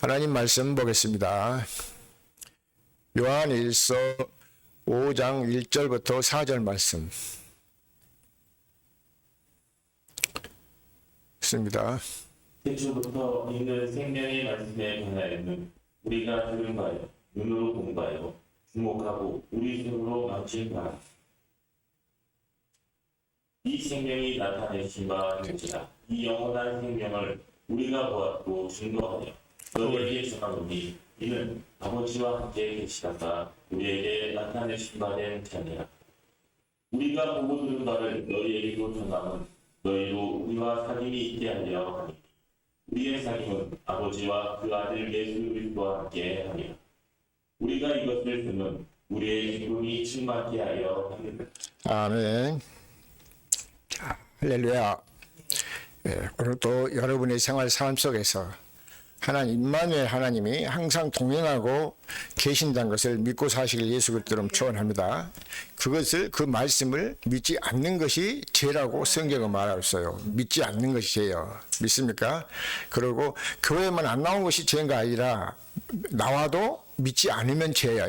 하나님 말씀 보겠습니다. 요한일서 5장 1절부터 4절 말씀 있습니다. 태초부터 있는 생명의 말씀에 관하여는 우리가 들은 바요, 눈으로 본 바요, 주목하고 우리 손으로 만진 바. 이 생명이 나타내신 바 되니라. 이 영원한 생명을 우리가 보았고 증거하여 너희에게 전하노니 이는 아버지와 함께 계시다가 우리에게 나타내신 바 된 자니라. 우리가 보고 들은 바를 너희에게도 전하면 너희도 우리와 사귐이 있게 하려 하니 우리의 사귐은 아버지와 그 아들 예수 그리스도와 함께 하니라. 우리가 이것을 듣는 우리의 기쁨이 충만케 하여 하리라. 아멘. 할렐루야. 오늘도 여러분의 생활 삶 속에서 하나님, 임마누엘 하나님이 항상 동행하고 계신다는 것을 믿고 사시길 예수 그리스도로 축원합니다. 그 말씀을 믿지 않는 것이 죄라고 성경은 말하고 있어요. 믿지 않는 것이 죄예요. 믿습니까? 그리고 교회만 안 나온 것이 죄가 아니라 나와도 믿지 않으면 죄야.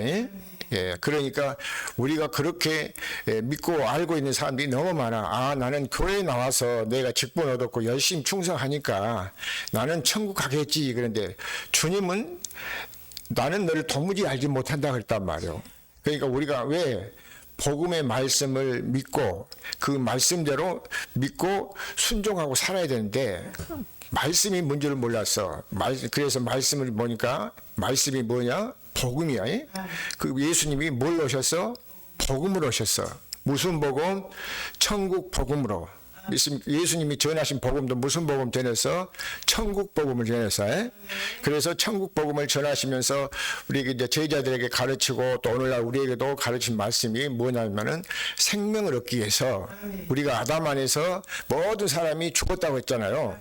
그러니까 우리가 그렇게 믿고 알고 있는 사람들이 너무 많아. 나는 교회에 나와서 내가 직분 얻었고 열심히 충성하니까 나는 천국 가겠지. 그런데 주님은 나는 너를 도무지 알지 못한다 그랬단 말이에요. 그러니까 우리가 왜 복음의 말씀을 믿고 그 말씀대로 믿고 순종하고 살아야 되는데 말씀이 뭔 줄 몰랐어. 그래서 말씀을 보니까 말씀이 뭐냐? 복음이야. 그 예수님이 뭘 오셨어? 복음으로 오셨어. 무슨 복음? 천국 복음으로. 예수님이 전하신 복음도 무슨 복음 전해서? 천국 복음을 전해서. 그래서 천국 복음을 전하시면서 우리 이제 제자들에게 가르치고 또 오늘날 우리에게도 가르친 말씀이 뭐냐면은 생명을 얻기 위해서 우리가 아담 안에서 모든 사람이 죽었다고 했잖아요.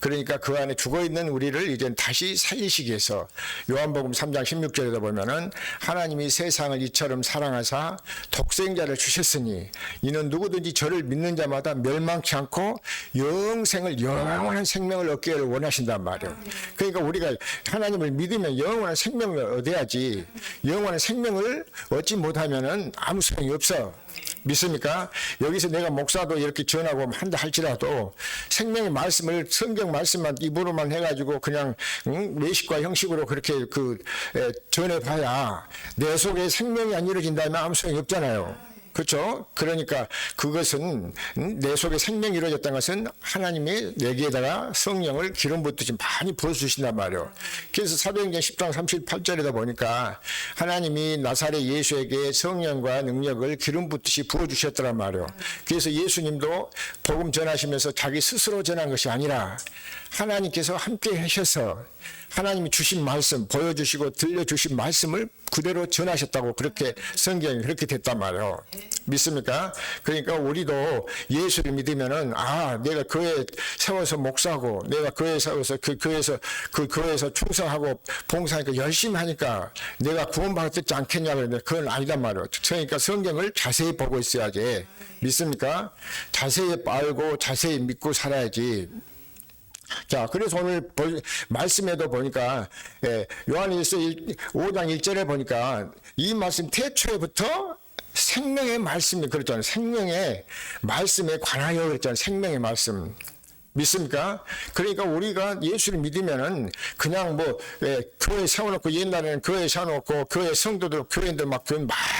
그러니까 그 안에 죽어 있는 우리를 이제 다시 살리시기 위해서 요한복음 3장 16절에다 보면은 하나님이 세상을 이처럼 사랑하사 독생자를 주셨으니 이는 누구든지 저를 믿는 자마다 멸망치 않고 영원한 생명을 얻기를 원하신단 말이에요. 그러니까 우리가 하나님을 믿으면 영원한 생명을 얻어야지 영원한 생명을 얻지 못하면은 아무 소용이 없어. 믿습니까? 여기서 내가 목사도 이렇게 전하고 한다 할지라도 생명의 말씀을 성경 말씀만 입으로만 해가지고 그냥 외식과 형식으로 그렇게 전해봐야 내 속에 생명이 안 이루어진다면 아무 소용이 없잖아요. 그렇죠? 그러니까 그것은 내 속에 생명이 이루어졌다는 것은 하나님이 내게다가 성령을 기름 붓듯이 많이 부어주신단 말이에요. 그래서 사도행전 10장 38절에다 보니까 하나님이 나사렛 예수에게 성령과 능력을 기름 붓듯이 부어주셨더란 말이에요. 그래서 예수님도 복음 전하시면서 자기 스스로 전한 것이 아니라 하나님께서 함께 하셔서 하나님이 주신 말씀 보여주시고 들려주신 말씀을 그대로 전하셨다고 그렇게 성경이 그렇게 됐단 말이에요. 믿습니까? 그러니까 우리도 예수를 믿으면은 내가 교회 세워서 목사고 내가 교회 세워서 그 교회에서 충성하고 봉사하니까 열심히 하니까 내가 구원받지 않겠냐 그러는데 그건 아니단 말이에요. 그러니까 성경을 자세히 보고 있어야지. 믿습니까? 자세히 알고 자세히 믿고 살아야지. 자, 그래서 오늘 말씀에도 보니까 요한일서 5장 1절에 보니까 이 말씀 태초에부터 생명의 말씀이 그랬잖아요. 생명의 말씀에 관하여 그랬잖아요. 생명의 말씀. 믿습니까? 그러니까 우리가 예수를 믿으면은 그냥 교회 세워놓고 옛날에는 교회 세워놓고 교회 성도들 교회인들 막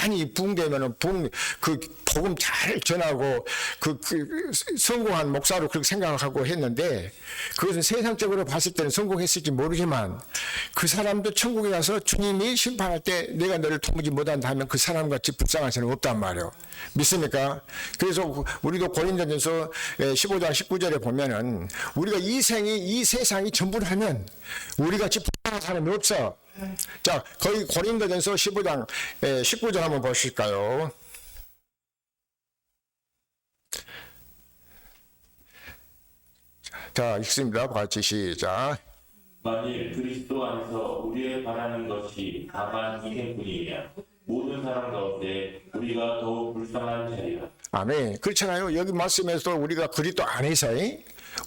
많이 붕대면은 그 복음 잘 전하고 성공한 목사로 그렇게 생각하고 했는데 그것은 세상적으로 봤을 때는 성공했을지 모르지만 그 사람도 천국에 가서 주님이 심판할 때 내가 너를 도무지 못한다 하면 그 사람같이 불쌍한 사람은 없단 말이에요. 믿습니까? 그래서 우리도 고린도전서 15장 19절에 보면은 우리가 이 세상이 전부라면 우리같이 불쌍한 사람이 없어. 자, 거기 고린도전서 15장 19절 한번 보실까요? 자, 읽습니다. 같이 시작. 만일 그리스도 안에서 우리의 바라는 것이 다만 이생뿐이면 모든 사람 가운데 우리가 더욱 불쌍한 자리라. 아멘. 그렇잖아요. 여기 말씀에서 우리가 그리스도 안에서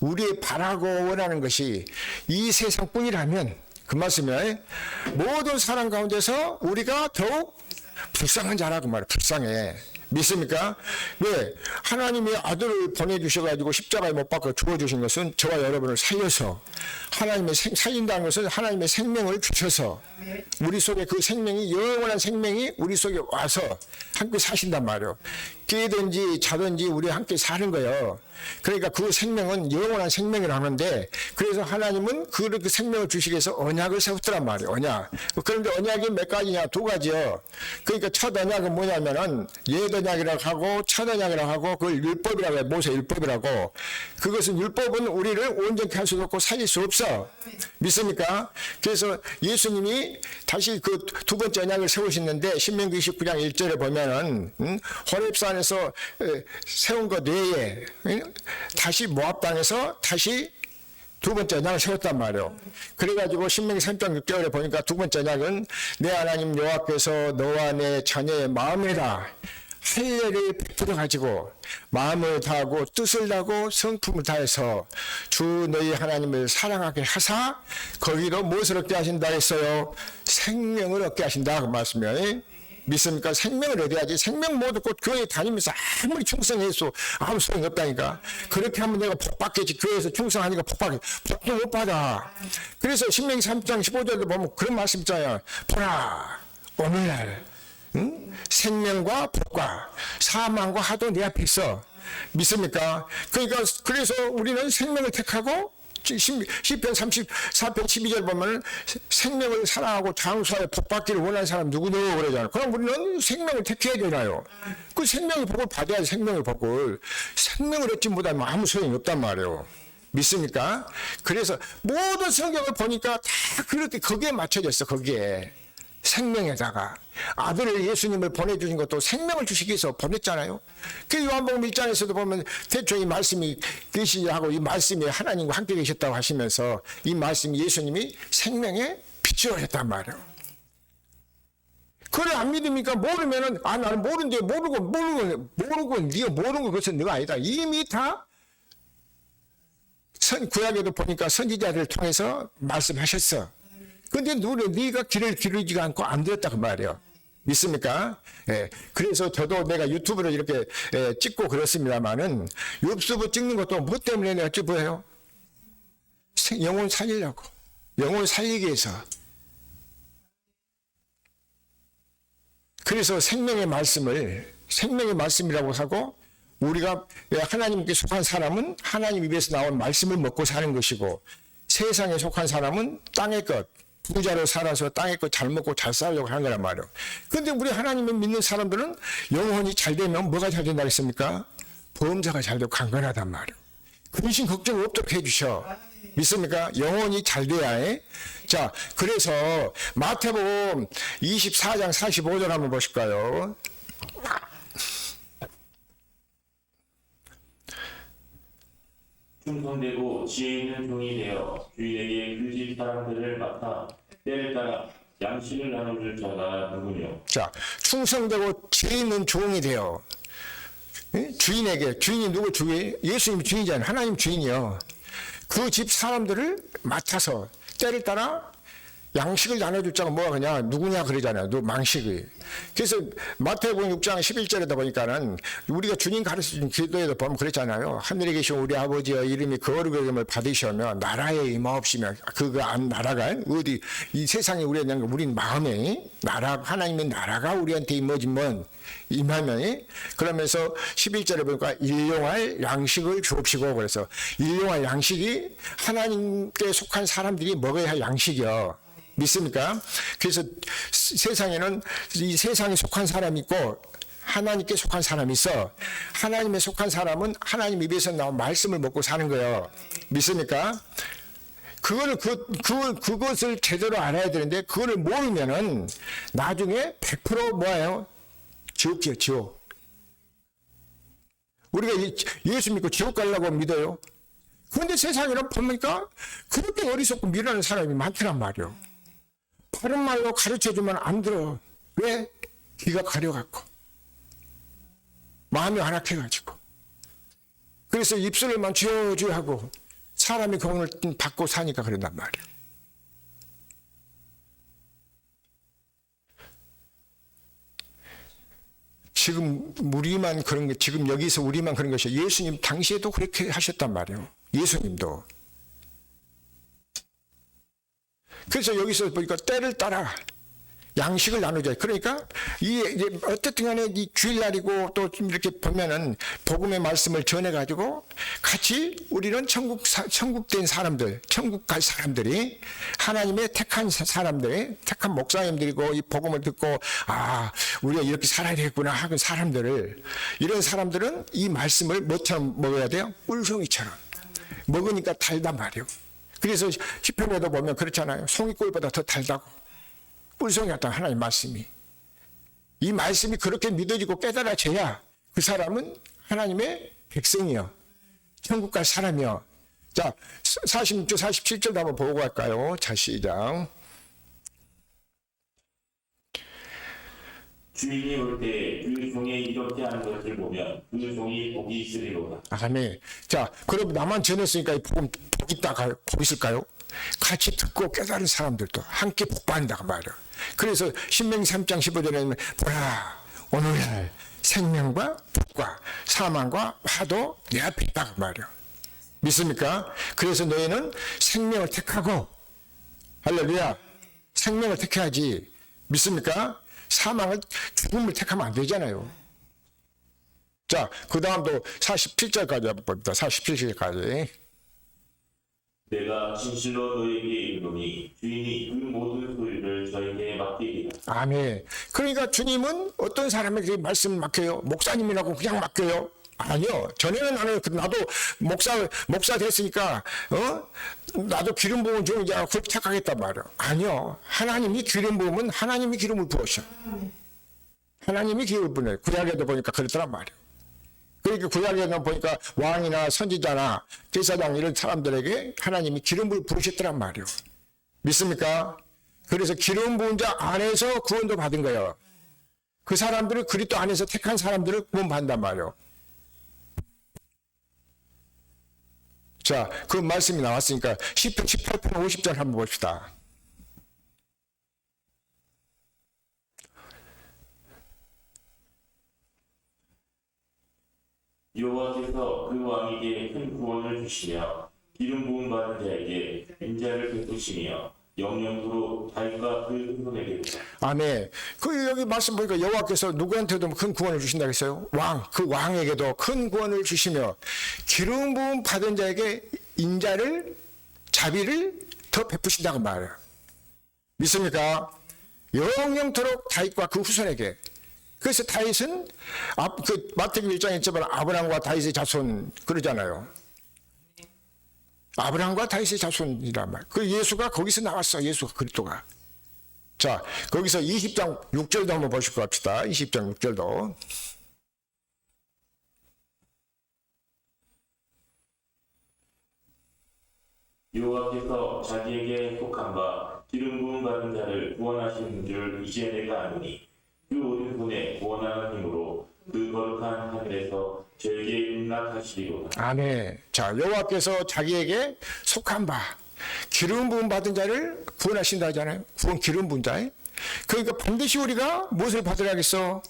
우리의 바라고 원하는 것이 이 세상뿐이라면 그 말씀이에요. 모든 사람 가운데서 우리가 더욱 불쌍한 자라고 말이에요. 불쌍해. 믿습니까? 왜? 하나님이 아들을 보내주셔가지고 십자가에 못 박아 죽어주신 것은 저와 여러분을 살려서, 하나님의 살린다는 것은 하나님의 생명을 주셔서 우리 속에 그 생명이, 영원한 생명이 우리 속에 와서 함께 사신단 말이에요. 깨든지 자든지 우리 함께 사는 거예요. 그러니까 그 생명은 영원한 생명이라는데, 그래서 하나님은 그 생명을 주시기 위해서 언약을 세웠더란 말이에요. 언약. 그런데 언약이 몇 가지냐? 두 가지요. 그러니까 첫 언약은 뭐냐면은 옛 언약이라고 하고 첫 언약이라고 하고, 그걸 율법이라고 해요. 모세 율법이라고. 그것은, 율법은 우리를 온전케 할 수도 없고 살릴 수 없어. 믿습니까? 그래서 예수님이 다시 그 두 번째 언약을 세우시는데, 신명기 29장 1절에 보면은 호렙산에서 세운 것 외에 다시 모압 땅에서 다시 두 번째 언약을 세웠단 말이에요. 그래가지고 신명기 3장 6절에 보니까 두 번째 언약은 내 하나님 여호와께서 너와 내 자녀의 마음에다 할례를 베풀어 가지고 마음을 다하고 뜻을 다하고 성품을 다해서 주 너희 하나님을 사랑하게 하사 거기로 무엇을 얻게 하신다 했어요? 생명을 얻게 하신다. 그 말씀이에요. 믿습니까? 생명을 얻어야지. 생명 못 얻고 교회 다니면서 아무리 충성해서 아무 소용이 없다니까. 그렇게 하면 내가 복 받겠지. 교회에서 충성하니까 복 받겠지. 복도 못 받아. 그래서 신명기 3장 15절도 보면 그런 말씀 있잖아요. 보라, 오늘날 생명과 복과 사망과 하도 내 앞에 있어. 믿습니까? 그러니까 그래서 우리는 생명을 택하고, 시편 34편 12절 보면 생명을 사랑하고 장수하여 복받기를 원하는 사람 누구누구 그러잖아요. 그럼 우리는 생명을 택해야 되나요? 그 생명의 복을 받아야지. 생명의 복을. 생명을 얻지 못하면 아무 소용이 없단 말이에요. 믿습니까? 그래서 모든 성경을 보니까 다 그렇게 거기에 맞춰져 있어. 거기에 생명에다가 아들을, 예수님을 보내주신 것도 생명을 주시기 위해서 보냈잖아요. 그 요한복음 1장에서도 보면 대충 이 말씀이 계시하고 이 말씀이 하나님과 함께 계셨다고 하시면서 이 말씀이 예수님이 생명의 빛으로 했단 말이에요. 그걸 안 믿습니까? 모르면은, 나는 모르는데, 모르고 네가 모르는 거 그것은 너가 아니다. 이미 다 구약에도 보니까 선지자를 통해서 말씀하셨어. 근데 네가 길을 기르지가 않고 안 되었다 그 말이에요. 믿습니까? 예. 그래서 저도 내가 유튜브를 이렇게 찍고 그렇습니다만은, 유튜브 찍는 것도 뭐 때문에 내가 찍어요? 영혼 살리려고. 영혼 살리기 위해서. 그래서 생명의 말씀이라고 하고, 우리가 하나님께 속한 사람은 하나님 입에서 나온 말씀을 먹고 사는 것이고, 세상에 속한 사람은 땅의 것, 부자로 살아서 땅의 것 잘 먹고 잘 살려고 하는 거란 말이에요. 그런데 우리 하나님을 믿는 사람들은 영혼이 잘 되면 뭐가 잘 된다 했습니까? 범사가 잘 되고 강건하단 말이에요. 근심 걱정 없도록 해주셔. 믿습니까? 영혼이 잘 돼야 해. 자, 그래서 마태복음 24장 45절 한번 보실까요? 충성되고 지혜 있는 종이 되어 주인에게 그 집 사람들을 맡아 때를 따라 양식을 나눠줄 자가 누구뇨? 자, 충성되고 지혜 있는 종이 되어 주인에게, 주인이 누구 주인? 예수님이 주인이잖아요. 하나님 주인이요. 그 집 사람들을 맡아서 때를 따라 양식을 나눠줄 자가 뭐가 그냐? 누구냐 그러잖아요. 망식이. 그래서 마태복음 6장 11절에다 보니까는 우리가 주님 가르쳐준 기도에도 보면 그랬잖아요. 하늘에 계신 우리 아버지여 이름이 거룩의 이름을 받으시며 나라에 임하옵시며, 나라가 어디 이 세상에 우린 마음에 나라, 하나님의 나라가 우리한테 임하면 그러면서 11절에 보니까 일용할 양식을 주옵시고, 그래서 일용할 양식이 하나님께 속한 사람들이 먹어야 할 양식이요. 믿습니까? 그래서 세상에는 이 세상에 속한 사람이 있고 하나님께 속한 사람이 있어. 하나님에 속한 사람은 하나님 입에서 나온 말씀을 먹고 사는 거예요. 믿습니까? 그것을 제대로 알아야 되는데, 그거를 모르면은 나중에 100% 뭐예요? 지옥이요, 지옥. 우리가 예수 믿고 지옥 가려고 믿어요. 그런데 세상에는 보니까 그렇게 어리석고 미련한 사람이 많더란 말이에요. 바른 말로 가르쳐주면 안 들어. 왜? 귀가 가려갖고 마음이 안악해가지고. 그래서 입술을만 쥐어쥐어 하고 사람이 공을 받고 사니까 그런단 말이에요. 지금 우리만 그런 게, 지금 여기서 우리만 그런 것이 예수님 당시에도 그렇게 하셨단 말이에요. 예수님도. 그래서 여기서 보니까 때를 따라 양식을 나누자. 그러니까 이제 어쨌든 간에 이 주일날이고 또 이렇게 보면은 복음의 말씀을 전해가지고 같이 우리는 천국된 사람들, 천국 갈 사람들이 하나님의 택한 사람들이, 택한 목사님들이고 이 복음을 듣고 아, 우리가 이렇게 살아야 되겠구나 하는 사람들을, 이런 사람들은 이 말씀을 뭐처럼 먹어야 돼요? 꿀송이처럼. 먹으니까 달단 말이에요. 그래서 시편에도 보면 그렇잖아요. 송이꿀보다 더 달다고. 꿀송이 같다 하나님 말씀이. 이 말씀이 그렇게 믿어지고 깨달아져야 그 사람은 하나님의 백성이요, 천국 갈 사람이요. 자, 46절 47절도 한번 보고 갈까요? 자, 시작. 주인이 올 때 그 종이 이렇게 하는 것을 보면 그 종이 복이 있으리로다. 아멘. 자, 그럼 나만 전했으니까 이 복음 복 있다가 복 있을까요? 같이 듣고 깨달은 사람들도 함께 복 받는다고 말이에요. 그래서 신명기 3장 15절에는 보라, 오늘날 생명과 복과 사망과 화도 내 앞에 있다고 말이에요. 믿습니까? 그래서 너희는 생명을 택하고, 할렐루야, 생명을 택해야지. 믿습니까? 사망을, 죽음을 택하면 안 되잖아요. 자, 그 다음도 47절까지 한번 봅니다. 47절까지. 내가 진실로 너에게 이르노니 주인이 그 모든 소유를 저에게 맡기리라. 아멘. 그러니까 주님은 어떤 사람에게 말씀을 맡겨요? 목사님이라고 그냥 맡겨요? 아니요. 전에는 나도 목사 됐으니까, 나도 기름 부은 좀 이제 그렇게 착각했단 말이에요. 아니요. 하나님이 기름 부으면 하나님이 기름을 부으셔. 하나님이 기름을 부어요. 구약에도 보니까 그렇더란 말이에요. 그러니까 구약에는 보니까 왕이나 선지자나 제사장 이런 사람들에게 하나님이 기름을 부으셨더란 말이에요. 믿습니까? 그래서 기름 부은 자 안에서 구원도 받은 거예요. 그 사람들을 그리스도 안에서 택한 사람들을 구원 받는단 말이에요. 자, 그 말씀이 나왔으니까 10편 18편 50절 한번 봅시다. 여호와께서 그 왕에게 큰 구원을 주시며 기름 부음 받은 자에게 인자를 베푸시며 영영토록 다윗과 그 후손에게. 아멘. 그 여기 말씀 보니까 여호와께서 누구한테도 큰 구원을 주신다고 했어요. 그 왕에게도 큰 구원을 주시며 기름 부음 받은 자에게 인자를, 자비를 더 베푸신다고 말해요. 믿습니까? 영영토록 다윗과 그 후손에게. 그래서 다윗은 그 마태복음 1장에 있지만 아브라함과 다윗의 자손 그러잖아요. 아브라함과 다윗의 자손이란 말. 그 예수가 거기서 나왔어. 예수가 그리스도가. 자, 거기서 20장 6절도 한번 보시고 합시다. 20장 6절도. 여호와께서 자기에게 속한 바 기름 부음 받은 자를 구원하시는 줄 이제 내가 아노니 그 모든 분의 구원하는 힘으로 그 거룩한 하늘에서 저에게 응답하시리로다. 아멘. 자, 여호와께서 자기에게 속한 바 기름 부음 받은 자를 구원하신다 하잖아요. 구원 기름 부은 자. 그러니까 반드시 우리가 무엇을 받으라겠어?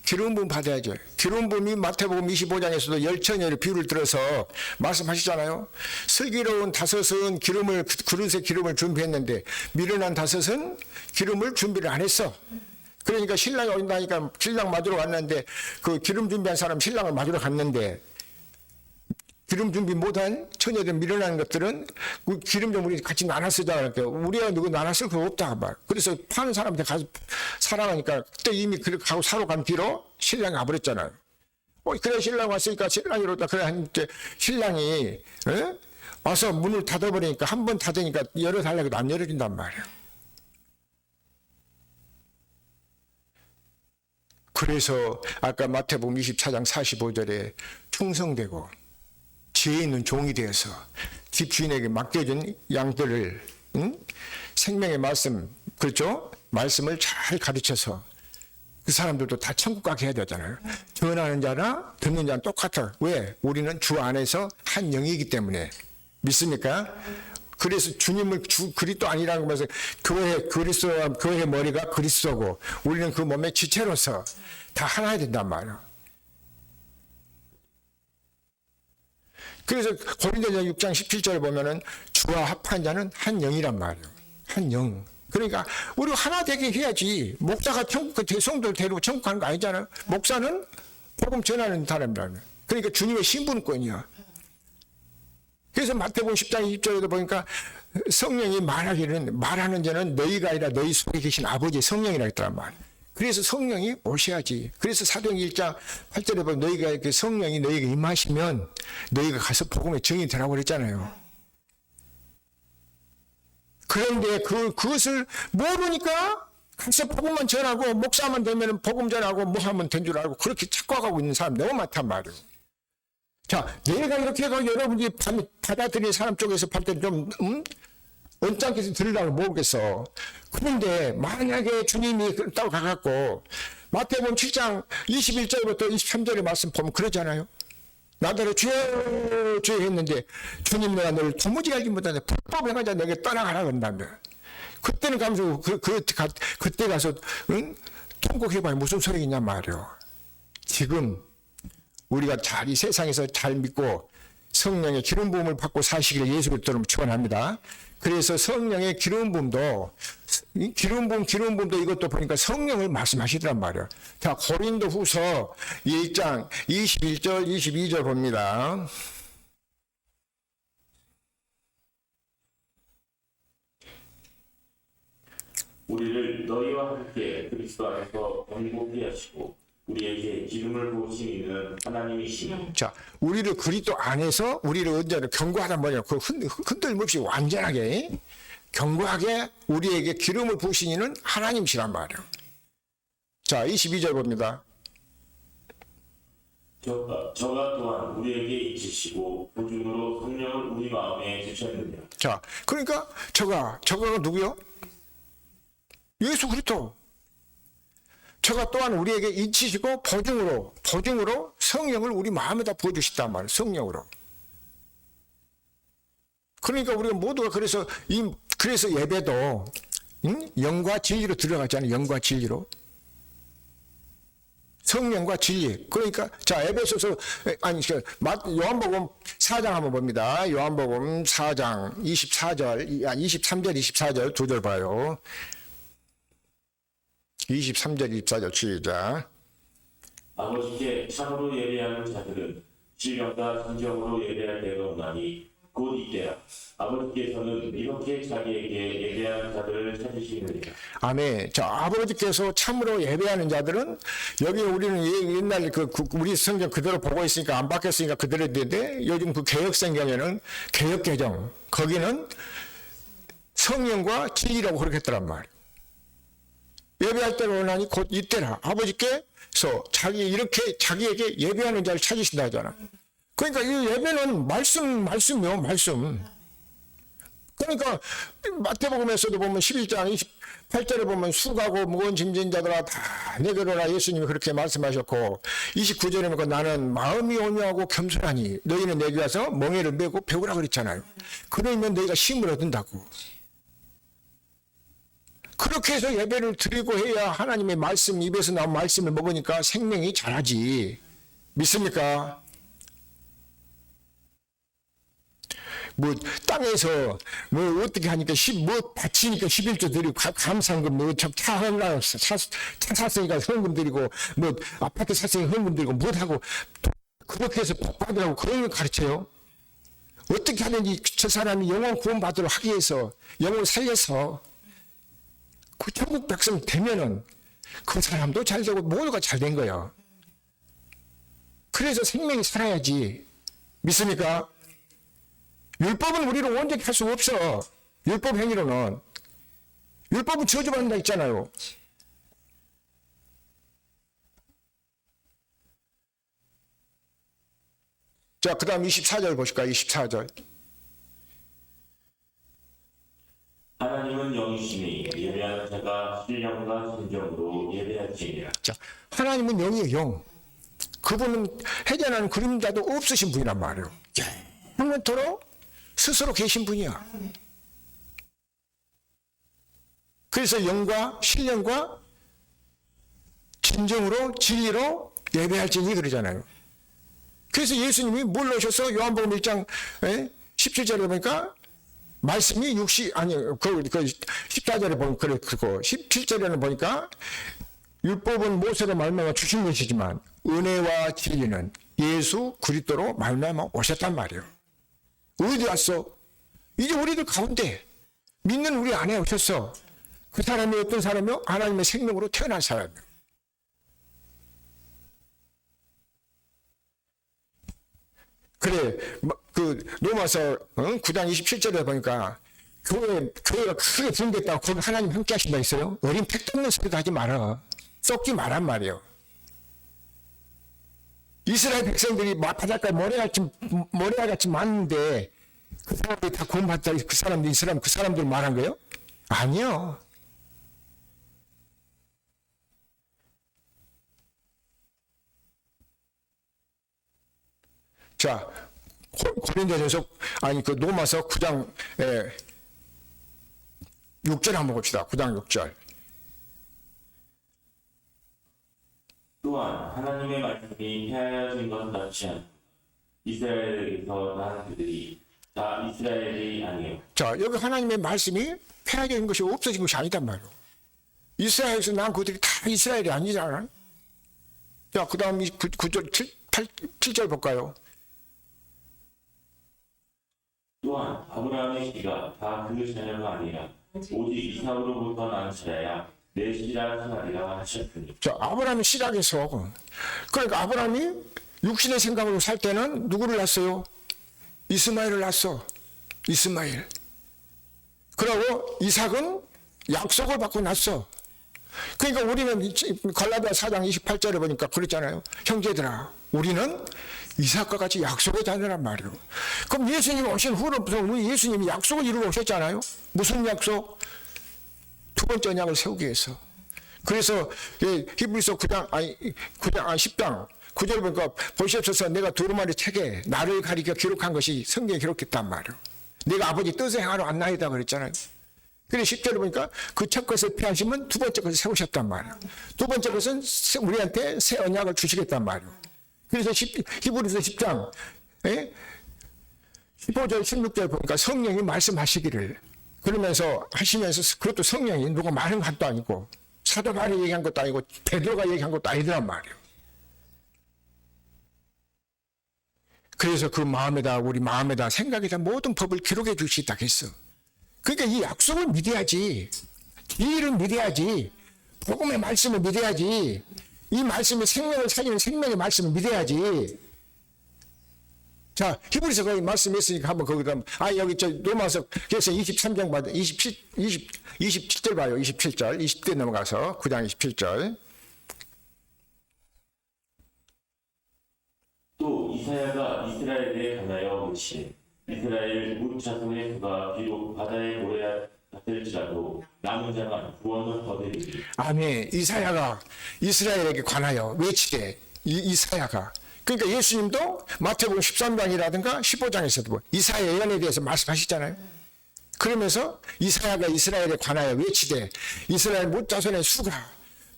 기름 부음 받아야죠. 기름 부음이 마태복음 25장에서도 열처녀의 비유를 들어서 말씀하시잖아요. 슬기로운 다섯은 그릇에 기름을 준비했는데 미련한 다섯은 기름을 준비를 안 했어. 그러니까 신랑이 온다니까 신랑 맞으러 왔는데 그 기름 준비한 사람 신랑을 맞으러 갔는데 기름 준비 못한 처녀들 미련한 것들은 그 기름 좀 우리 같이 나눠 쓰자. 우리가 누구 나눠 쓸 거 없다. 막. 그래서 파는 사람한테 가서 사랑하니까 그때 이미 그렇게 가고 사러 간 뒤로 신랑이 와버렸잖아요. 그래 신랑 왔으니까 신랑이로다. 그래 하는데 신랑이 와서 문을 닫아버리니까 한 번 닫으니까 열어달라고 안 열어준단 말이에요. 그래서 아까 마태복음 24장 45절에 충성되고 지혜 있는 종이 되어서 집주인에게 맡겨준 양들을 생명의 말씀, 그렇죠? 말씀을 잘 가르쳐서 그 사람들도 다 천국 가게 해야 되잖아요. 전하는 자나 듣는 자는 똑같아. 왜? 우리는 주 안에서 한 영이기 때문에. 믿습니까? 그래서 주님을 주 그리스도 아니라는 거면서 교회 머리가 그리스도고 우리는 그 몸의 지체로서 다 하나야 된단 말이야. 그래서 고린도전 6장 17절에 보면은 주와 합한 자는 한 영이란 말이에요. 한 영. 그러니까 우리 하나 되게 해야지. 목사가 천국 성도를 데리고 천국 가는 거 아니잖아요. 목사는 복음 전하는 사람이라면. 그러니까 주님의 신분권이야. 그래서 마태복음 10장 20절에도 보니까 성령이 말하는 자는 너희가 아니라 너희 속에 계신 아버지 성령이라 했더란 말이에요. 그래서 성령이 오셔야지. 그래서 사도행전 1장 8절에 보면 너희가 그 성령이 너희에게 임하시면 너희가 가서 복음의 증인이 되라고 그랬잖아요. 그런데 그것을 모르니까 가서 복음만 전하고 목사만 되면 복음 전하고 뭐 하면 된 줄 알고 그렇게 착각하고 있는 사람 너무 많단 말이에요. 자, 내가 이렇게 해서 여러분이 받아들이는 사람 쪽에서 볼 때 좀 언짢게 들으려고 모르겠어. 그런데 만약에 주님이 그렇다고 가갖고 마태복음 7장 21절부터 23절의 말씀 보면 그러잖아요. 나더러 주여 주여 했는데 주님 내가 너를 도무지 알지 못하는데 불법 행하자 내게 떠나가라 그런다며. 그때는 가면서 그때 가서 통곡해봐야 무슨 소리겠냐 말이요. 지금 우리가 이 세상에서 잘 믿고 성령의 기름 부음을 받고 사시기를 예수 그리스도로 축원합니다. 그래서 성령의 기름 부음도 이것도 보니까 성령을 말씀하시더란 말이에요. 자, 고린도후서 1장 21절 22절 봅니다. 우리를 너희와 함께 그리스도 안에서 영복케 하시고 우리에게 기름을 부으신 이는 하나님이시니. 자, 우리를 그리스도 안에서 우리를 언제나 견고하단 말이야. 그 흔들림 없이 완전하게 견고하게 우리에게 기름을 부으신 이는 하나님이시란 말이야. 자, 22절 봅니다. 저가 또한 우리에게 있으시고 보증으로 성령을 우리 마음에 주셨느냐. 자, 그러니까 저가 누구요? 예수 그리스도. 저가 또한 우리에게 잊히시고 보증으로 성령을 우리 마음에다 부어주시단 말이에요. 성령으로. 그러니까 우리가 모두가 그래서 예배도 영과 진리로 들어가잖아요. 영과 진리로. 성령과 진리. 그러니까 자, 에베소서 요한복음 4장 한번 봅니다. 요한복음 4장 23절 24절 두 절 봐요. 23절 24절 시작. 아버지께 참으로 예배하는 자들은 신령과 진정으로 예배할 때가 오나니 곧 이때라. 아버지께서는 이렇게 자기에게 예배하는 자들을 찾으시느니라. 아멘. 자, 아버지께서 참으로 예배하는 자들은 여기 우리는 옛날 우리 성경 그대로 보고 있으니까 안 바뀌었으니까 그대로 되는데 요즘 그 개혁 성경에는 개혁 개정 거기는 성령과 진리라고 그렇게 했더란 말이에요. 예배할 때가 오나니 곧 이때라. 아버지께서 자기에게 예배하는 자를 찾으신다 하잖아. 그러니까 이 예배는 말씀이요, 말씀. 그러니까 마태복음에서도 보면 11장 28절에 보면 수고하고 무거운 짐진 자들아 다 내게로 오라 예수님이 그렇게 말씀하셨고 29절에 보면 나는 마음이 온유하고 겸손하니 너희는 내게 와서 멍에를 메고 배우라 그랬잖아요. 그러면 너희가 힘을 얻는다고. 그렇게 해서 예배를 드리고 해야 하나님의 말씀, 입에서 나온 말씀을 먹으니까 생명이 자라지. 믿습니까? 뭐 땅에서 뭐 어떻게 하니까 바치니까 11조 드리고 감사한금 뭐 차 샀으니까 헌금 드리고 뭐 아파트 샀으니까 헌금 드리고 못하고 그렇게 해서 복 받으라고 그런 걸 가르쳐요. 어떻게 하든지 저 사람이 영혼 구원 받으러 하기 위해서 영혼을 살려서 그 천국 백성 되면은 그 사람도 잘 되고 모두가 잘 된 거예요. 그래서 생명이 살아야지. 믿습니까? 율법은 우리를 온전히 할 수 없어. 율법 행위로는. 율법은 저주받는다 있잖아요. 자, 그 다음 24절 보실까요? 24절. 하나님은 영이시니 예배하는 자가 신령과 진정으로 예배할지니라. 자, 하나님은 영이에요, 영. 그분은 해전하는 그림자도 없으신 분이란 말이에요. 영원토록 스스로 계신 분이야. 그래서 영과 신령과 진정으로 진리로 예배할지니 그러잖아요. 그래서 예수님이 뭘 오셔서 요한복음 1장 17절에 보니까 말씀이 14절에 보면 그렇고 17절에는 보니까 율법은 모세로 말미암아 주신 것이지만 은혜와 진리는 예수 그리스도로 말미암아 오셨단 말이에요. 어디 왔어? 이제 우리들 가운데 믿는 우리 안에 오셨어. 그 사람이 어떤 사람이요? 하나님의 생명으로 태어난 사람이에요. 그래, 그 로마서 9장 27절에 보니까 교회가 크게 분됐다고 거기 하나님 함께 하신다 있어요. 어린 택도 없는 소리도 하지 마라. 썩지 마란 말이에요. 이스라엘 백성들이 바닷가에 모래같이 많은데 그 사람들이 다 구원받다 그 사람들 말한 거예요? 아니요. 자, 고린도전서 그 로마서 9장 6절 한번 봅시다. 9장 6절. 또한 하나님의 말씀이 폐하여진 것은 같지 않고 이스라엘에게서 난 그들이 다 이스라엘이 아니에요. 자, 여기 하나님의 말씀이 폐하여진 것이 없어진 것이 아니단 말이에요. 이스라엘에서 난 그들이 다 이스라엘이 아니잖아. 자, 그 다음 9절 7절 볼까요? 또한 아브라함의 씨가 다 그 자녀가 아니라 오직 이삭으로부터 난 자라야 내 씨라 하나리라 하셨으니. 자, 아브라함이 시락에서 그러니까 아브라함이 육신의 생각으로 살 때는 누구를 낳았어요? 이스마엘을 낳았어. 이스마엘. 그리고 이삭은 약속을 받고 낳았어. 그러니까 우리는 갈라디아 4장 28절에 보니까 그랬잖아요. 형제들아, 우리는 이삭과 같이 약속의 자녀란 말이에요. 그럼 예수님이 오신 후로부터 우리 예수님이 약속을 이루고 오셨잖아요. 무슨 약속? 두 번째 언약을 세우기 위해서. 그래서 히브리서 10장 9절 보니까 보시옵소서 내가 두루마리 책에 나를 가리켜 기록한 것이 성경에 기록했단 말이에요. 내가 아버지 뜻을 행하러 왔나이다 그랬잖아요. 그래서 10절에 보니까 그 첫 것을 피하시면 두 번째 것을 세우셨단 말이에요. 두 번째 것은 우리한테 새 언약을 주시겠단 말이에요. 그래서 히브리서 10장 15절 16절 보니까 성령이 말씀하시기를 그러면서 하시면서 그것도 성령이 누가 말한 것도 아니고 사도 바울이 얘기한 것도 아니고 베드로가 얘기한 것도 아니란 말이에요. 그래서 그 마음에다 우리 마음에다 생각에다 모든 법을 기록해 주시다 했어. 그러니까 이 약속을 믿어야지. 진리를 믿어야지. 복음의 말씀을 믿어야지. 이 말씀이 생명을 살리는 생명의 말씀을 믿어야지. 자, 히브리서 거기 말씀했으니까 한번 거기다 여기 로마서 그래서 23장 봐도 27절 봐요. 27절 20대 넘어가서 9장 27절. 또 이사야가 이스라엘에 관하여 묻시되 이스라엘 뭇 자손의 수가 비록 바다의 모래 같을지라도 남은 자만 구원을 거두리니. 아멘. 이사야가 이스라엘에게 관하여 외치되 이사야가 그러니까 예수님도 마태복음 13장이라든가 15장에서도 이사야 예언에 대해서 말씀하시잖아요. 그러면서 이사야가 이스라엘에 관하여 외치되 이스라엘 뭇 자손의 수가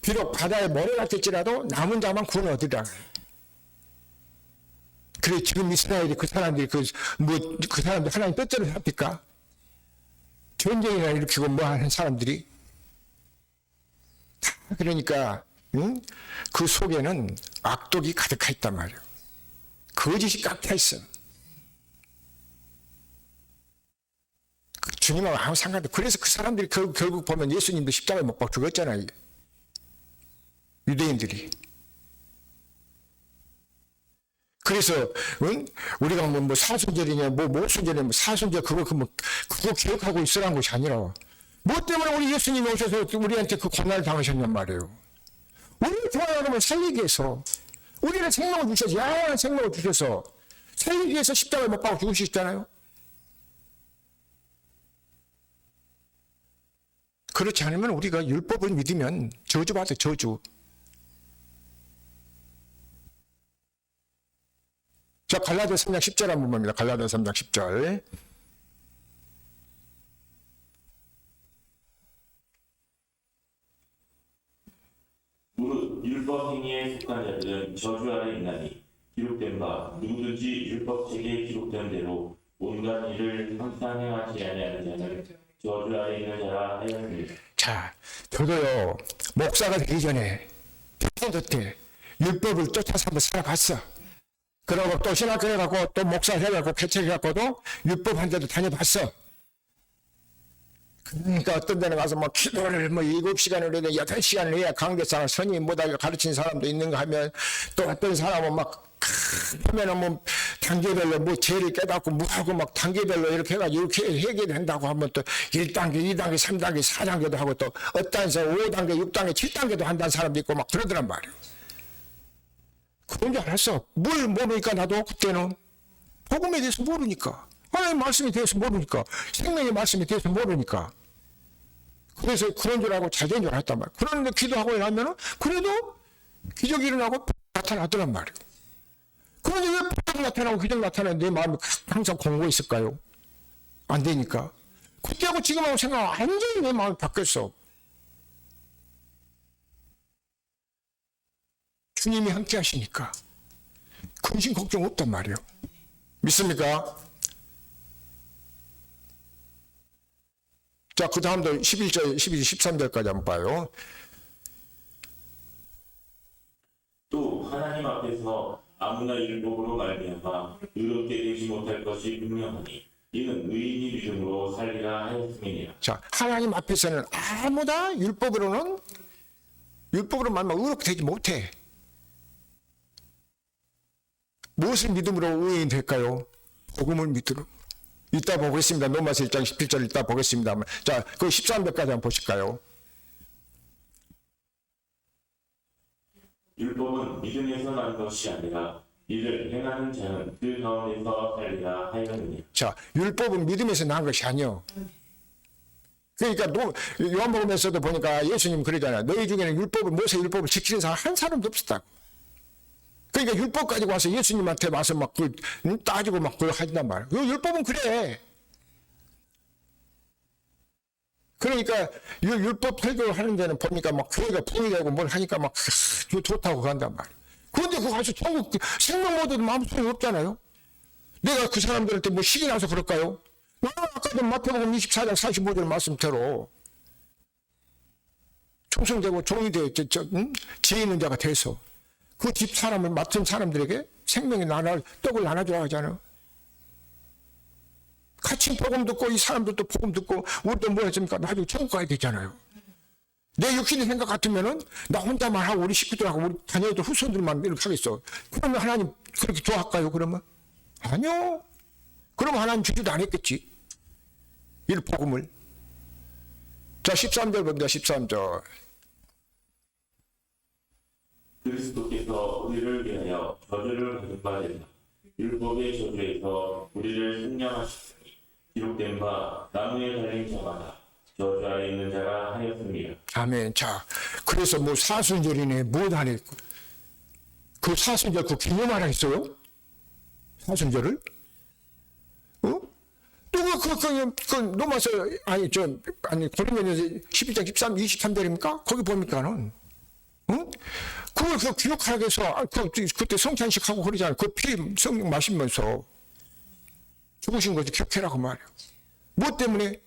비록 바다의 모래 같을지라도 남은 자만 구원 얻으리라. 그래 지금 이스라엘이 그 사람들이 그 사람들 하나님 뜻대로 삽니까? 전쟁이나 일으키고 뭐 하는 사람들이 그러니까 그 속에는 악독이 가득하 있단 말이에요. 거짓이 깎여 있어. 주님하고 아무 상관도. 그래서 그 사람들이 결국 보면 예수님도 십자가에 못 박혀 죽었잖아요. 유대인들이. 그래서 우리가 뭐 사순절이냐 뭐 모순절이냐 뭐 사순절 그거 기억하고 있으라는 것이 아니라 뭐 때문에 우리 예수님이 오셔서 우리한테 그 고난을 당하셨냔 말이에요. 우리를 좋아하는 살리기 위해서 우리는 생명을 주셔서 영원한 생명을 주셔서 살리기 위해서 십자가에 못 박아 죽으시잖아요. 그렇지 않으면 우리가 율법을 믿으면 저주받아 저주. 자, 갈라디아 3장 10절 한번 봅니다. 갈라디아 3장 10절. 율법 행위에 속한 자들은 저주 아래 있나니 기록된 바 누구든지 율법책에 기록된 대로 온갖 일을 항상 행하지 아니하는 자는 저주 아래 있는 자라 하였습니다. 자, 저도요 목사가 되기 전에 평소 때 율법을 쫓아서 한번 살아봤어. 그러고 또 신학교 해갖고 또 목사 해갖고 개척해갖고도 율법 한 데도 다녀봤어. 그러니까 어떤 데는 가서 뭐 기도를 뭐 7시간을 해야 돼 8시간을 해야 강대상을 선임 못하게 가르친 사람도 있는가 하면 또 어떤 사람은 막 보면은 뭐 단계별로 뭐 죄를 깨닫고 뭐하고 막 단계별로 이렇게 해가지고 이렇게 해결된다고 하면 또 1단계, 2단계, 3단계, 4단계도 하고 또 어떤 데서 5단계, 6단계, 7단계도 한다는 사람도 있고 막 그러더란 말이에요. 그런 줄 알았어. 뭘 모르니까 나도 그때는 복음에 대해서 모르니까 하나님의 말씀에 대해서 모르니까 생명의 말씀에 대해서 모르니까 그래서 그런 줄 알고 잘 된 줄 알았단 말이에요. 그런데 기도하고 나면은 그래도 기적이 일어나고 나타나더란 말이에요. 그런데 왜 기적 나타나고 기적 나타나는데 내 마음이 항상 공고해 있을까요? 안 되니까. 그때하고 지금하고 생각하면 완전히 내 마음이 바뀌었어. 주님이 함께 하시니까 근심 걱정 없단 말이에요. 믿습니까? 자, 그 다음도 11절, 12절, 13절까지 한번 봐요. 또 하나님 앞에서 아무나 율법으로 말미암아 의롭게 되지 못할 것이 분명하니 이는 의인이 믿음으로 살리라 하였음이니라. 자, 하나님 앞에서는 아무나 율법으로 말만 의롭게 되지 못해. 무엇을 믿음으로 의인 될까요? 복음을 믿음으로. 이따 보겠습니다. 로마서 1장 17절 이따 보겠습니다. 자, 그 13절까지 한번 보실까요? 율법은 믿음에서 난 것이 아니라 이를 행하는 자는 그 가운데서 살리라 하였느니라. 자, 율법은 믿음에서 난 것이 아니요. 그러니까 요한복음에서도 보니까 예수님 그러잖아요. 너희 중에는 모세 율법을 지키는 사람 한 사람도 없었다고. 그러니까 율법 가지고 와서 예수님한테 와서 막 따지고 막 그걸 하단 말이에요. 율법은 그래. 그러니까 율법 설교를 하는 데는 보니까 막 교회가 붕이 되고 뭘 하니까 막 좋다고 간단 말이에요. 그런데 그거 가서 천국 생명 모드도 아무 소용이 없잖아요. 내가 그 사람들한테 뭐 식이 나서 그럴까요? 아까도 마태복음 24장 45절 말씀대로 충성되고 종이 되어 지혜 있는 자가 돼서 그 집 사람을 맡은 사람들에게 생명의 떡을 나눠줘야 하잖아요. 같이 복음 듣고 이 사람들도 복음 듣고 우리도 뭐 했습니까? 나중에 천국 가야 되잖아요. 내 육신의 생각 같으면은 나 혼자만 하고 우리 식구들하고 우리 자녀들 후손들만 이렇게 하겠어. 그러면 하나님 그렇게 좋아할까요? 그러면? 아니요. 그러면 하나님 주지도 않았겠지. 이 복음을. 자, 13절 봅니다. 13절. 그리스도께서 우리를 위하여 저주를 받은 바 되사 율법의 저주에서 우리를 승량하셨으니 기록된 바 나무에 달린 자마다 저주 아래 있는 자가 하였습니다. 아멘. 자, 그래서 뭐 사순절이네 뭐도 안 했고 그 사순절 그 기념하라 했어요? 사순절을? 어? 또 로마서 고린도전서 12장 23절입니까? 거기 보니까는 응? 그걸 기억하라고 해서 그때 성찬식 하고 그러잖아요. 그 피 성령 마시면서 죽으신 것을 기억해라고 말이에요. 뭐 때문에?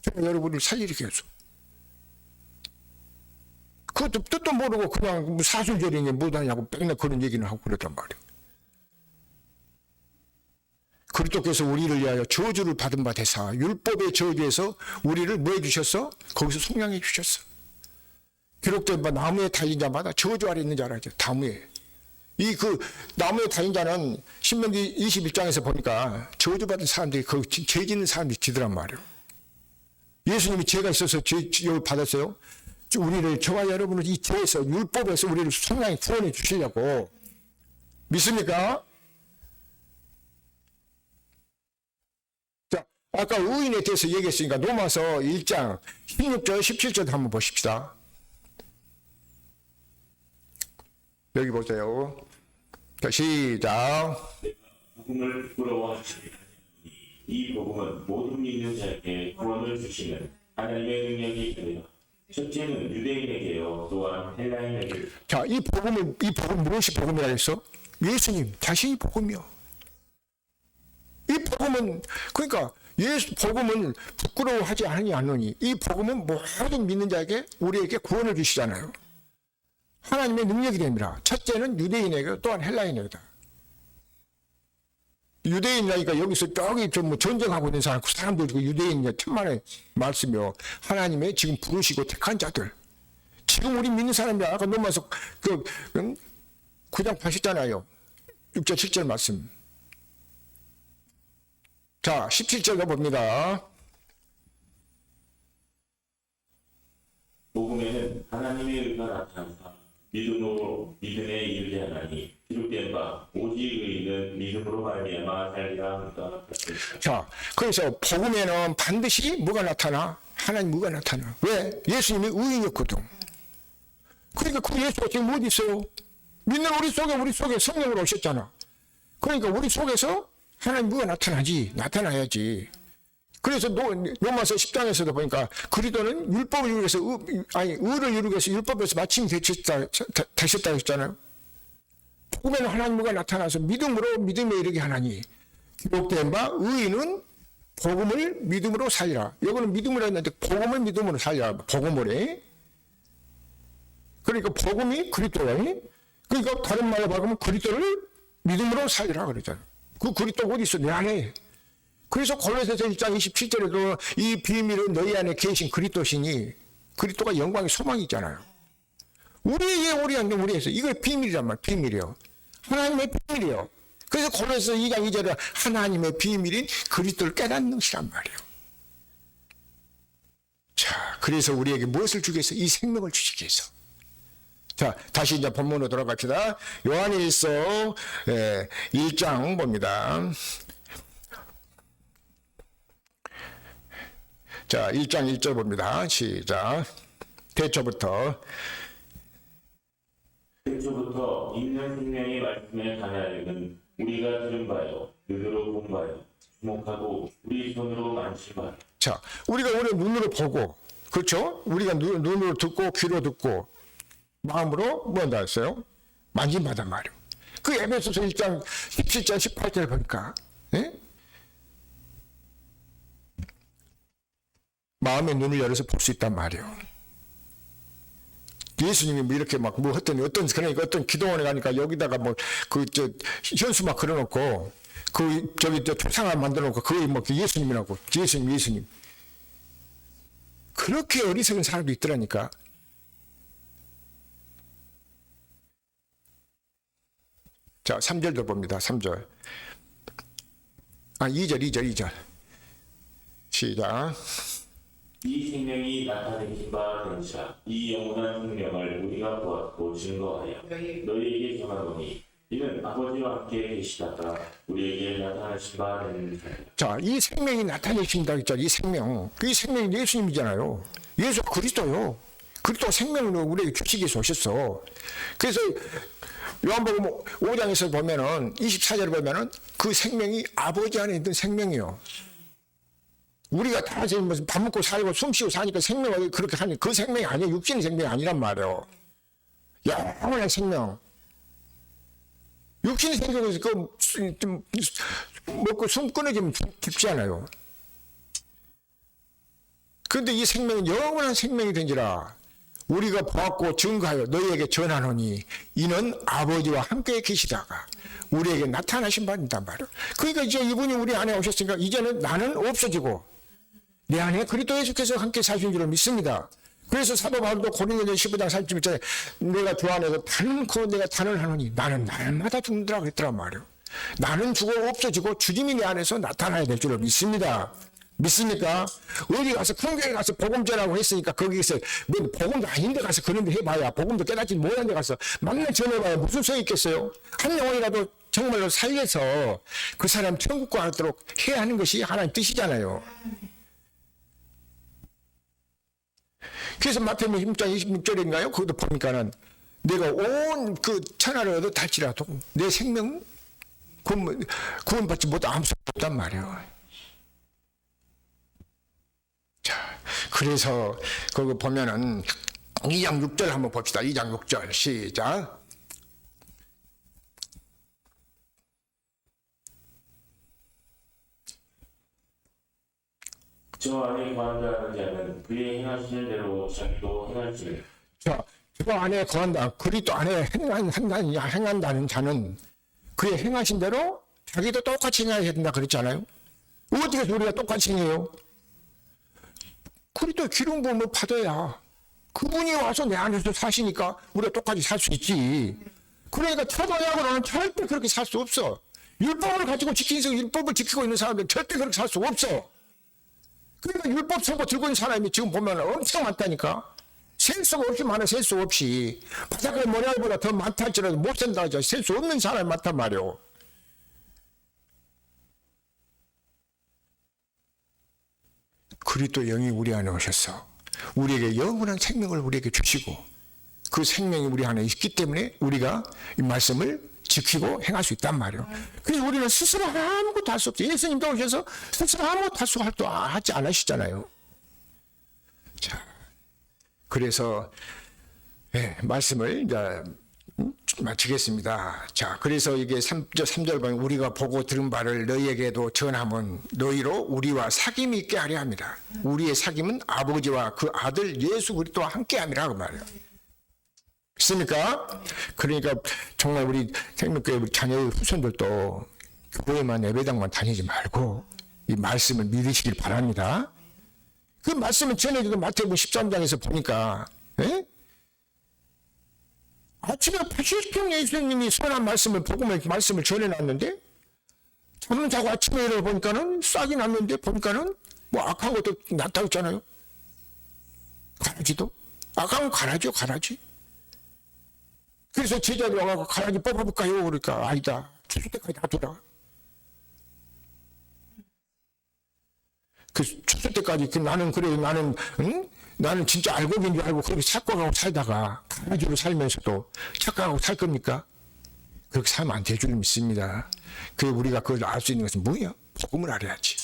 제가 여러분을 살리기 위해서. 그것도 뜻도 모르고 그냥 사순절이니 뭐하냐고 맨날 그런 얘기는 하고 그랬단 말이에요. 그리스도께서 우리를 위하여 저주를 받은 바 되사 율법의 저주에서 우리를 뭐 해주셨어? 거기서 속량해 주셨어. 기록된 바 나무에 달린 자마다 저주 아래 있는 자라죠. 나무에. 나무에 달린 자는 신명기 21장에서 보니까 저주받은 사람들이 죄 짓는 사람들이 지더란 말이에요. 예수님이 죄가 있어서 죄를 받았어요. 저와 여러분을 이 죄에서 율법에서 우리를 속량히 구원해 주시려고. 믿습니까? 자, 아까 의인에 대해서 얘기했으니까 로마서 1장 16절 17절 한번 보십시다. 여기 보세요. 자, 시작. 복음을 부끄러워하지 아니하니 이 복음은 모든 믿는 자에게 구원을 주시는 하나님의 능력이 되어 첫째는 유대인에게요, 또한 헬라인에게. 자, 이 복음 무엇이 복음이라 했어? 예수님 자신이 복음이요. 이 복음은 그러니까 복음은 부끄러워하지 않으니 이 복음은 모든 믿는 자에게 우리에게 구원을 주시잖아요. 하나님의 능력이 됩니다. 첫째는 유대인에게 또한 헬라인에게다. 유대인이니까 여기서 저기 좀 전쟁하고 있는 사람들 유대인이 천만의 말씀이요. 하나님의 지금 부르시고 택한 자들. 지금 우리 믿는 사람이 아까 넘어서 9장 8셨잖아요. 6절 7절 말씀. 자, 17절 가봅니다. 복음에는 하나님의 의가 나타나사 믿음에 이르게 하나니 기록된 바 오직 의인은 믿음으로 말미암아 살리라 하니까. 자, 그래서 복음에는 반드시 뭐가 나타나? 하나님 뭐가 나타나? 왜? 예수님이 의인이었거든. 그러니까 그 예수가 지금 어디 있어요? 믿는 우리 속에 성령으로 오셨잖아. 그러니까 우리 속에서 하나님 뭐가 나타나야지. 그래서 로마서 10장에서도 보니까 그리스도는 율법을 이루기 위해서 의를 이루기 위해서 율법에서 마침 되셨다 했잖아요. 복음에는 하나님 뭐가 나타나서 믿음에 이르게 하나니 기록된 바 의인은 복음을 믿음으로 살리라. 여기는 믿음으로 했는데 복음을 믿음으로 살리라. 복음을. 그러니까 복음이 그리스도예요. 그러니까 다른 말로 말하면 그리스도를 믿음으로 살리라 그러잖아요. 그 그리스도가 어디 있어? 내 안에. 그래서 골로새서 1장 27절에도 이 비밀은 너희 안에 계신 그리스도시니 그리스도가 영광의 소망이잖아요. 우리에서 이거 비밀이란 말, 비밀이요. 하나님의 비밀이요. 그래서 골로새서 2장 2절에 하나님의 비밀인 그리스도를 깨닫는 것이란 말이에요. 자, 그래서 우리에게 무엇을 주기 위해서? 이 생명을 주시기 위해서. 자, 다시 이제 본문으로 돌아갑시다. 요한일서 1장 봅니다. 자, 1장 1절 봅니다. 시작. 대초부터 있는 생명의 말씀에 관하여는 우리가 들은 바요, 눈으로 본 바요, 주목하고 우리 손으로 만진 바요. 자, 우리가 오늘 눈으로 보고, 그렇죠? 우리가 눈으로 듣고 귀로 듣고 마음으로 뭐한다 했어요? 만진바단 말이에요. 그 에베소서 1장 17절 18절 보니까 마음의 눈을 열어서 볼 수 있단 말이에요. 예수님이 뭐 이렇게 막 뭐 했더니 그러니까 어떤 기도원에 가니까 여기다가 뭐 현수 막 그려놓고 초상화 만들어놓고 그게 뭐 예수님이라고 예수님 그렇게 어리석은 사람도 있더라니까. 자, 3절도 봅니다. 3절. 2절. 시작. 이 생명이 나타내신 바 되니라. 이 영원한 생명을 우리가 보았고 증거하여 너희에게 전하노니 이는 아버지와 함께 계시다가 우리에게 나타나신 바 되니라. 자, 이 생명이 나타내신다 했잖아. 이 생명이 예수님이잖아요. 예수가 그리스도요. 그리스도 생명으로 우리에게 주시기 위해서 오셨어. 그래서 요한복음 5장에서 보면은 24절을 보면은 그 생명이 아버지 안에 있는 생명이요. 우리가 다 지금 무슨 밥 먹고 살고 숨 쉬고 사니까 생명을 그렇게 하니 그 생명이 아니에요. 육신의 생명이 아니란 말이에요. 영원한 생명. 육신의 생명에서 좀 먹고 숨 끊어지면 죽지 않아요. 그런데 이 생명은 영원한 생명이 된지라 우리가 보았고 증거하여 너희에게 전하노니 이는 아버지와 함께 계시다가 우리에게 나타나신 바인단 말이에요. 그러니까 이제 이분이 우리 안에 오셨으니까 이제는 나는 없어지고 내 안에 그리스도 예수께서 함께 사신 줄을 믿습니다. 그래서 사도 바울도 고린도전 15장 31절에 내가 주 안에서 내가 단을 하노니 나는 날마다 죽는다고 그랬더란 말이에요. 나는 죽어 없어지고 주님이 내 안에서 나타나야 될 줄을 믿습니다. 믿습니까? 어디 가서 큰교회 가서 복음 전하고 했으니까 거기서 뭐 복음도 아닌데 가서 그런 데 해봐야 복음도 깨닫지 못한 데 가서 만날 전해봐야 무슨 소용이 있겠어요? 한 영혼이라도 정말로 살려서 그 사람 천국 가도록 해야 하는 것이 하나님 뜻이잖아요. 그래서 마태복음 16장 26절인가요? 거기도 보니까는 내가 온 그 천하를 얻어 탈지라도 내 생명 구원받지 못한 아무 소용 없단 말이에요. 자, 그래서 거기 보면은 2장 6절 한번 봅시다. 2장 6절 시작. 저 안에 거한다는 자는 그의 행하시는 대로 자기도 행할지니 자, 저 안에 거한다. 그리스도 안에 행한다는 자는 그의 행하신 대로 자기도 똑같이 행해야 된다 그랬잖아요. 어떻게 해서 우리가 똑같이 행해요? 그리스도 기름 부음을 받아야 그분이 와서 내 안에서 사시니까 우리가 똑같이 살 수 있지. 그러니까 초도약으로는 절대 그렇게 살 수 없어. 율법을 가지고 지키면서 율법을 지키고 있는 사람들 절대 그렇게 살 수 없어. 그러니까 율법 선고 들고 있는 사람이 지금 보면 엄청 많다니까. 셀 수가 없이 많아. 셀 수 없이 바닷가의 모래알보다 더 많다 할지라도 못 센다 하죠. 셀 수 없는 사람이 많단 말이오. 그리스도 영이 우리 안에 오셔서 우리에게 영원한 생명을 우리에게 주시고 그 생명이 우리 안에 있기 때문에 우리가 이 말씀을 지키고 행할 수 있단 말이에요. 그래서 우리는 스스로 아무것도 할 수 없어요. 예수님도 오셔서 스스로 아무것도 할 수 하지 않으시잖아요. 자, 그래서 말씀을 이제 마치겠습니다. 자, 그래서 이게 3절 보면 우리가 보고 들은 바를 너희에게도 전함은 너희로 우리와 사귐이 있게 하려 합니다. 우리의 사귐은 아버지와 그 아들 예수 그리스도와 함께 함이라 그 말이에요. 있습니까? 그러니까 정말 우리 생명교회 우리 자녀의 후손들도 교회만 예배당만 다니지 말고 이 말씀을 믿으시길 바랍니다. 그 말씀을 전에도 마태복음 13장에서 보니까 아침에 80평 예수님이 선한 말씀을 복음의 말씀을 전해놨는데 잠은 자고 아침에 일어나 보니까는 싹이 났는데 보니까는 뭐 악한 것도 났다고 했잖아요. 가라지도 악한 건 가라지요, 가라지. 그래서 제자들이 와서 가라지 뽑아볼까요? 그러니까 아니다. 추수 때까지 놔두라. 그 추수 때까지 나는 그래 나는 진짜 알고인 줄 알고 그렇게 착각하고 살다가 가라지로 살면서도 착각하고 살 겁니까? 그렇게 살면 안 될 줄 믿습니다. 그 우리가 그걸 알 수 있는 것은 뭐야? 복음을 알아야지.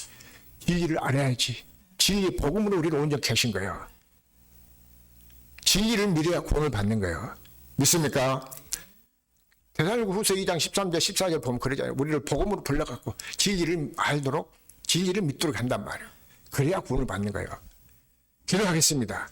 진리를 알아야지. 진리의 복음으로 우리를 온전히 하신 거예요. 진리를 믿어야 구원을 받는 거예요. 믿습니까? 데살로니가후서 2장 13절 14절 보면 그러잖아요. 우리를 복음으로 불러갖고 진리를 알도록 진리를 믿도록 한단 말이에요. 그래야 구원을 받는 거예요. 기도하겠습니다.